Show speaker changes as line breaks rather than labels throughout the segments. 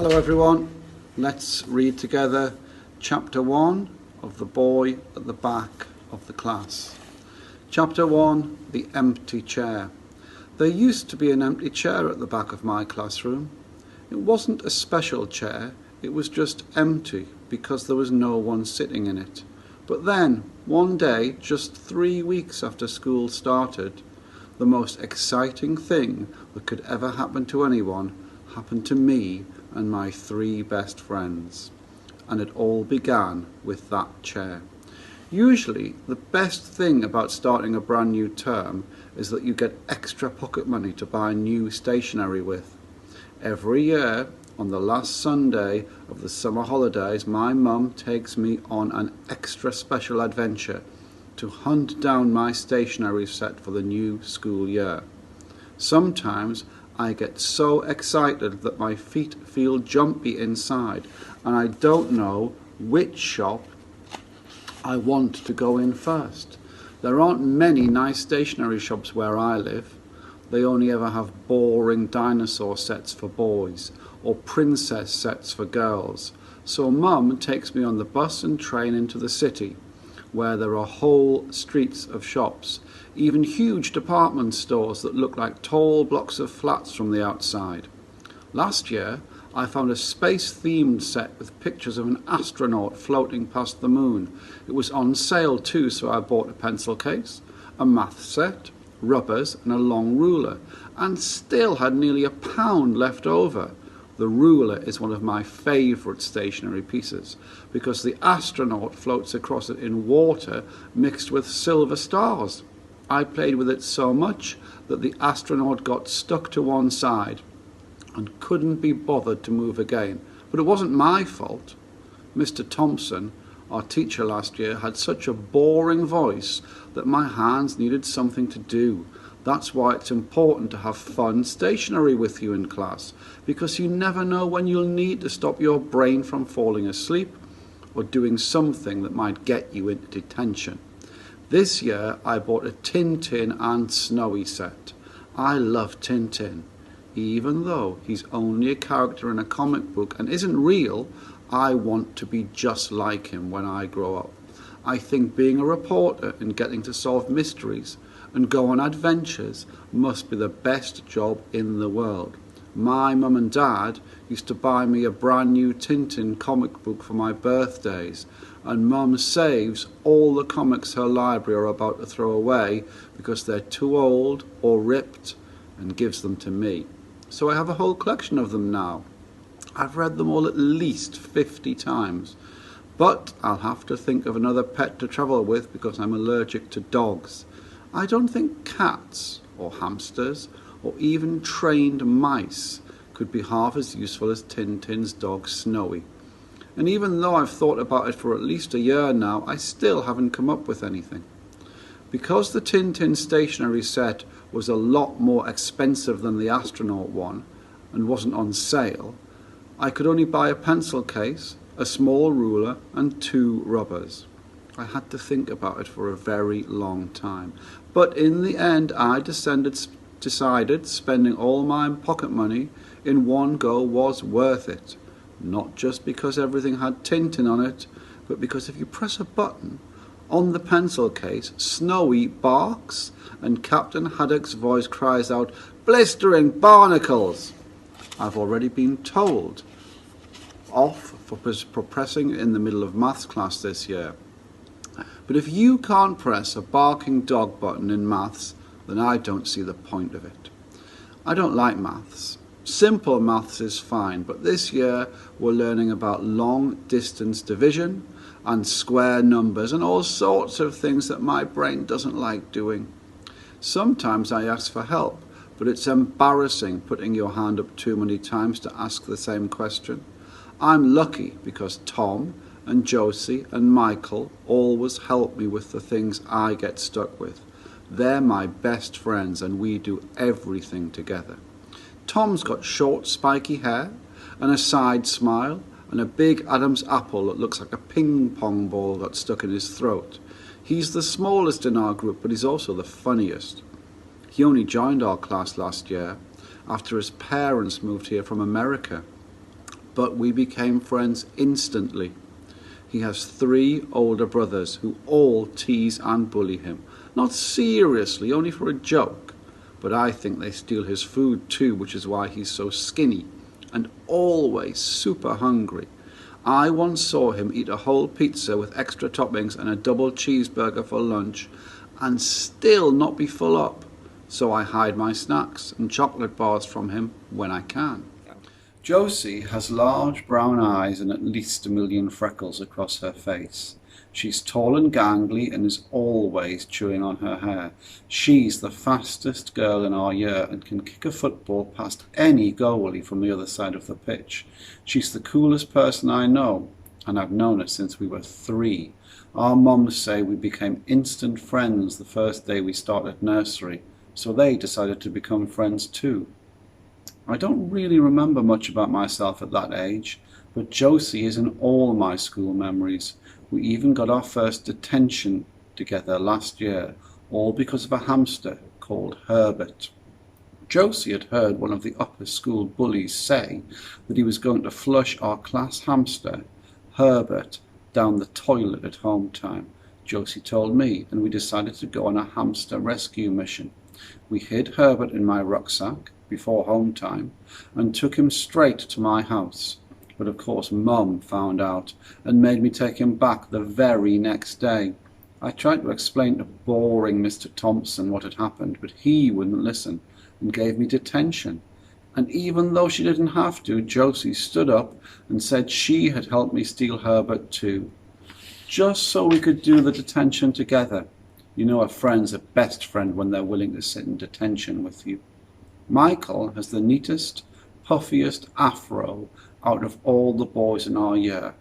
Hello everyone, let's read together chapter 1 of The Boy at the Back of the Class. Chapter 1, The Empty Chair. There used to be an empty chair at the back of my classroom. It wasn't a special chair, it was just empty because there was no one sitting in it. But then, one day, just 3 weeks after school started, the most exciting thing that could ever happen to anyone happened to me and my 3 best friends. And it all began with that chair. Usually, the best thing about starting a brand new term is that you get extra pocket money to buy new stationery with. Every year, on the last Sunday of the summer holidays, my mum takes me on an extra special adventure to hunt down my stationery set for the new school year. Sometimes I get so excited that my feet feel jumpy inside and I don't know which shop I want to go in first. There aren't many nice stationery shops where I live. They only ever have boring dinosaur sets for boys or princess sets for girls. So Mum takes me on the bus and train into the city, where there are whole streets of shops, even huge department stores that look like tall blocks of flats from the outside. Last year, I found a space-themed set with pictures of an astronaut floating past the moon. It was on sale too, so I bought a pencil case, a math set, rubbers and a long ruler, and still had nearly £1 left over. The ruler is one of my favourite stationery pieces because the astronaut floats across it in water mixed with silver stars. I played with it so much that the astronaut got stuck to one side and couldn't be bothered to move again. But it wasn't my fault. Mr. Thompson, our teacher last year, had such a boring voice that my hands needed something to do. That's why it's important to have fun stationery with you in class, because you never know when you'll need to stop your brain from falling asleep or doing something that might get you into detention. This year I bought a Tintin and Snowy set. I love Tintin. Even though he's only a character in a comic book and isn't real, I want to be just like him when I grow up. I think being a reporter and getting to solve mysteries and go on adventures must be the best job in the world. My mum and dad used to buy me a brand new Tintin comic book for my birthdays, and Mum saves all the comics her library are about to throw away because they're too old or ripped and gives them to me. So I have a whole collection of them now. I've read them all at least 50 times. But I'll have to think of another pet to travel with because I'm allergic to dogs. I don't think cats or hamsters or even trained mice could be half as useful as Tintin's dog Snowy. And even though I've thought about it for at least a year now, I still haven't come up with anything. Because the Tintin stationery set was a lot more expensive than the astronaut one and wasn't on sale, I could only buy a pencil case, a small ruler and 2 rubbers. I had to think about it for a very long time. But in the end, I decided spending all my pocket money in one go was worth it. Not just because everything had Tintin on it, but because if you press a button on the pencil case, Snowy barks and Captain Haddock's voice cries out, "Blistering barnacles!" I've already been told off for pressing in the middle of maths class this year. But if you can't press a barking dog button in maths, then I don't see the point of it. I don't like maths. Simple maths is fine, but this year we're learning about long distance division and square numbers and all sorts of things that my brain doesn't like doing. Sometimes I ask for help, but it's embarrassing putting your hand up too many times to ask the same question. I'm lucky because Tom and Josie and Michael always help me with the things I get stuck with. They're my best friends and we do everything together. Tom's got short spiky hair and a side smile and a big Adam's apple that looks like a ping pong ball got stuck in his throat. He's the smallest in our group, but he's also the funniest. He only joined our class last year after his parents moved here from America. but we became friends instantly. He has 3 older brothers who all tease and bully him. Not seriously, only for a joke. But I think they steal his food too, which is why he's so skinny and always super hungry. I once saw him eat a whole pizza with extra toppings and a double cheeseburger for lunch and still not be full up. So I hide my snacks and chocolate bars from him when I can. Josie has large brown eyes and at least 1 million freckles across her face. She's tall and gangly and is always chewing on her hair. She's the fastest girl in our year and can kick a football past any goalie from the other side of the pitch. She's the coolest person I know, and I've known her since we were 3. Our mums say we became instant friends the first day we started nursery, so they decided to become friends too. I don't really remember much about myself at that age, but Josie is in all my school memories. We even got our first detention together last year, all because of a hamster called Herbert. Josie had heard one of the upper school bullies say that he was going to flush our class hamster, Herbert, down the toilet at home time. Josie told me, and we decided to go on a hamster rescue mission. We hid Herbert in my rucksack before home time and took him straight to my house. But of course Mum found out and made me take him back the very next day. I tried to explain to boring Mr. Thompson what had happened, but he wouldn't listen and gave me detention. And even though she didn't have to, Josie stood up and said she had helped me steal Herbert too, just so we could do the detention together. You know, a friend's a best friend when they're willing to sit in detention with you. Michael has the neatest, puffiest afro out of all the boys in our year.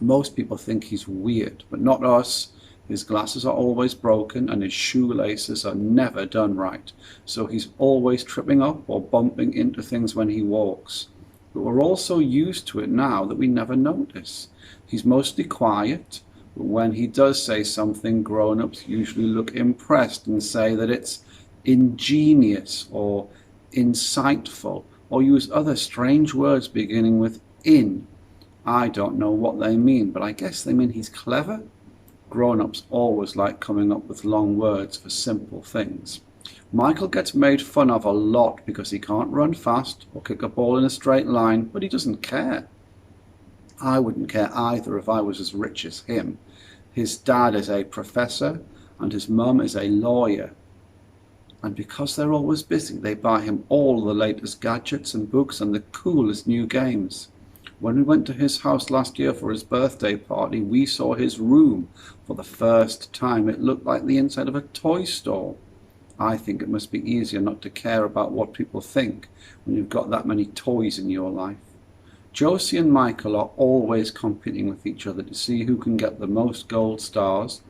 Most people think he's weird, but not us. His glasses are always broken and his shoelaces are never done right, so he's always tripping up or bumping into things when he walks. But we're all so used to it now that we never notice. He's mostly quiet, but when he does say something, grown-ups usually look impressed and say that it's ingenious or insightful, or use other strange words beginning with in. I don't know what they mean, but I guess they mean he's clever. Grown-ups always like coming up with long words for simple things. Michael gets made fun of a lot because he can't run fast or kick a ball in a straight line, but he doesn't care. I wouldn't care either if I was as rich as him. His dad is a professor and his mum is a lawyer. And because they're always busy, they buy him all the latest gadgets and books and the coolest new games. When we went to his house last year for his birthday party, we saw his room for the first time. It looked like the inside of a toy store. I think it must be easier not to care about what people think when you've got that many toys in your life. Josie and Michael are always competing with each other to see who can get the most gold stars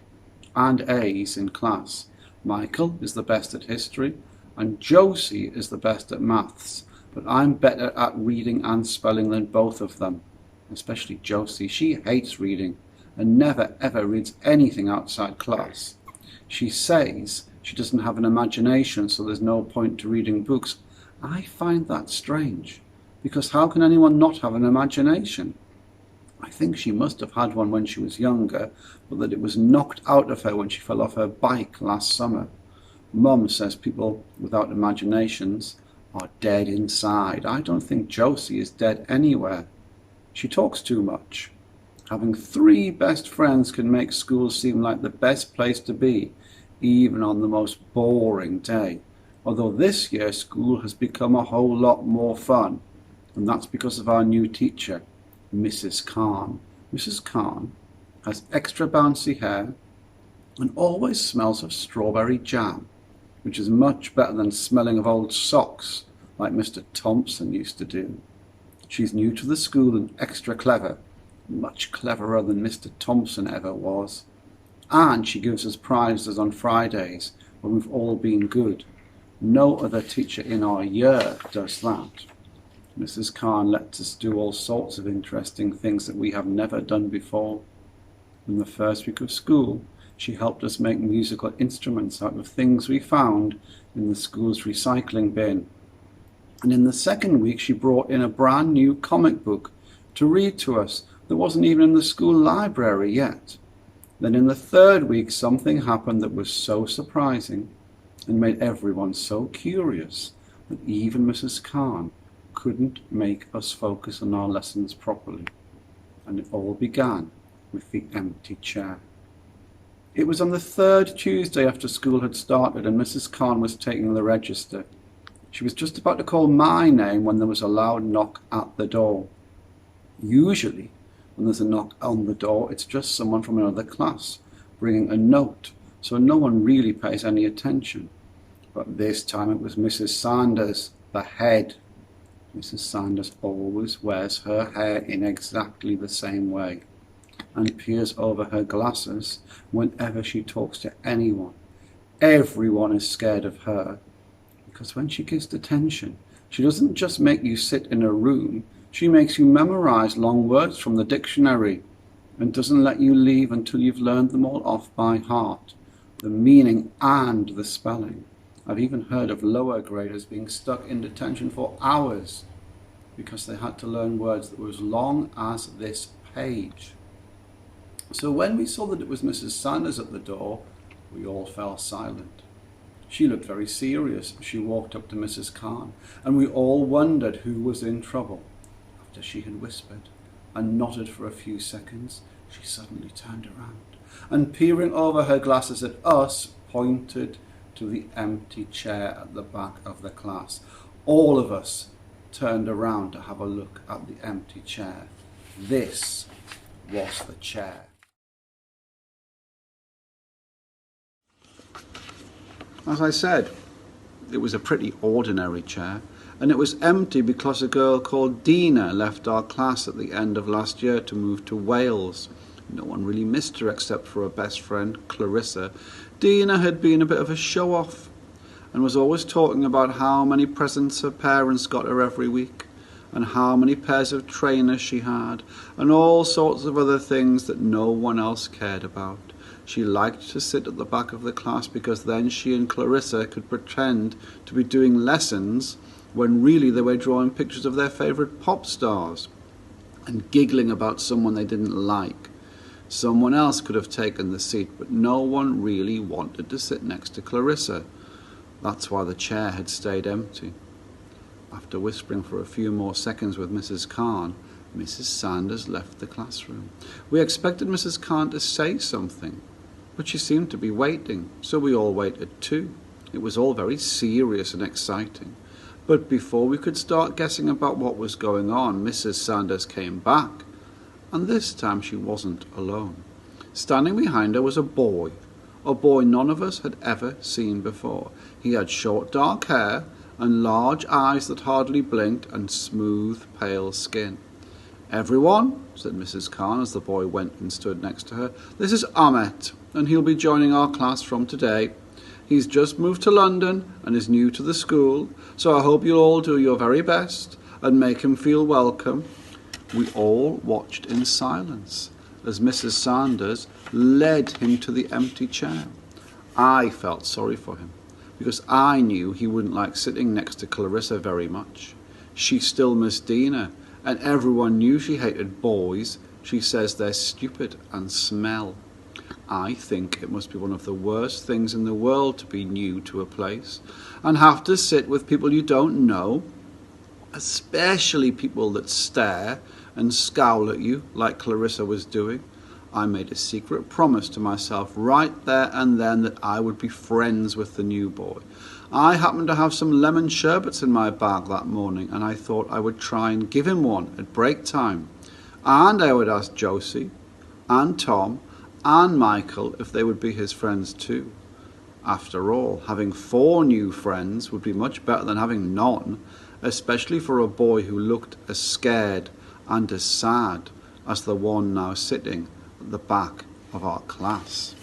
and A's in class. Michael is the best at history and Josie is the best at maths, but I'm better at reading and spelling than both of them, especially Josie. She hates reading and never ever reads anything outside class. She says she doesn't have an imagination, so there's no point to reading books. I find that strange, because how can anyone not have an imagination? I think she must have had one when she was younger, but that it was knocked out of her when she fell off her bike last summer. Mum says people without imaginations are dead inside. I don't think Josie is dead anywhere. She talks too much. Having 3 best friends can make school seem like the best place to be, even on the most boring day. Although this year school has become a whole lot more fun, and that's because of our new teacher, Mrs. Khan. Mrs. Khan has extra bouncy hair and always smells of strawberry jam, which is much better than smelling of old socks like Mr. Thompson used to do. She's new to the school and extra clever, much cleverer than Mr. Thompson ever was. And she gives us prizes on Fridays when we've all been good. No other teacher in our year does that. Mrs. Khan lets us do all sorts of interesting things that we have never done before. In the first week of school, she helped us make musical instruments out of things we found in the school's recycling bin. And in the second week, she brought in a brand new comic book to read to us that wasn't even in the school library yet. Then in the third week, something happened that was so surprising and made everyone so curious that even Mrs. Khan couldn't make us focus on our lessons properly. And it all began with the empty chair. It was on the third Tuesday after school had started and Mrs. Khan was taking the register. She was just about to call my name when there was a loud knock at the door. Usually, when there's a knock on the door, it's just someone from another class bringing a note, so no one really pays any attention. But this time it was Mrs. Sanders, the head. Mrs. Sanders always wears her hair in exactly the same way and peers over her glasses whenever she talks to anyone. Everyone is scared of her because when she gives detention, she doesn't just make you sit in a room, she makes you memorize long words from the dictionary and doesn't let you leave until you've learned them all off by heart, the meaning and the spelling. I've even heard of lower graders being stuck in detention for hours because they had to learn words that were as long as this page. So when we saw that it was Mrs. Sanders at the door, we all fell silent. She looked very serious as she walked up to Mrs. Khan, and we all wondered who was in trouble. After she had whispered and nodded for a few seconds, she suddenly turned around and, peering over her glasses at us, pointed to the empty chair at the back of the class. All of us turned around to have a look at the empty chair. This was the chair. As I said, it was a pretty ordinary chair, and it was empty because a girl called Dina left our class at the end of last year to move to Wales. No one really missed her except for her best friend, Clarissa. Dina had been a bit of a show-off and was always talking about how many presents her parents got her every week and how many pairs of trainers she had and all sorts of other things that no one else cared about. She liked to sit at the back of the class because then she and Clarissa could pretend to be doing lessons when really they were drawing pictures of their favourite pop stars and giggling about someone they didn't like. Someone else could have taken the seat, but no one really wanted to sit next to Clarissa. That's why the chair had stayed empty. After whispering for a few more seconds with Mrs. Khan, Mrs. Sanders left the classroom. We expected Mrs. Khan to say something, but she seemed to be waiting, so we all waited too. It was all very serious and exciting. But before we could start guessing about what was going on, Mrs. Sanders came back, and this time she wasn't alone. Standing behind her was a boy none of us had ever seen before. He had short dark hair and large eyes that hardly blinked and smooth, pale skin. "Everyone," said Mrs. Khan as the boy went and stood next to her, "this is Ahmet, and he'll be joining our class from today. He's just moved to London and is new to the school, so I hope you'll all do your very best and make him feel welcome." We all watched in silence as Mrs. Sanders led him to the empty chair. I felt sorry for him because I knew he wouldn't like sitting next to Clarissa very much. She still missed Dina, and everyone knew she hated boys. She says they're stupid and smell. I think it must be one of the worst things in the world to be new to a place and have to sit with people you don't know, especially people that stare and scowl at you like Clarissa was doing. I made a secret promise to myself right there and then that I would be friends with the new boy. I happened to have some lemon sherbets in my bag that morning, and I thought I would try and give him one at break time. And I would ask Josie and Tom and Michael if they would be his friends too. After all, having 4 new friends would be much better than having none, especially for a boy who looked as scared and as sad as the one now sitting at the back of our class.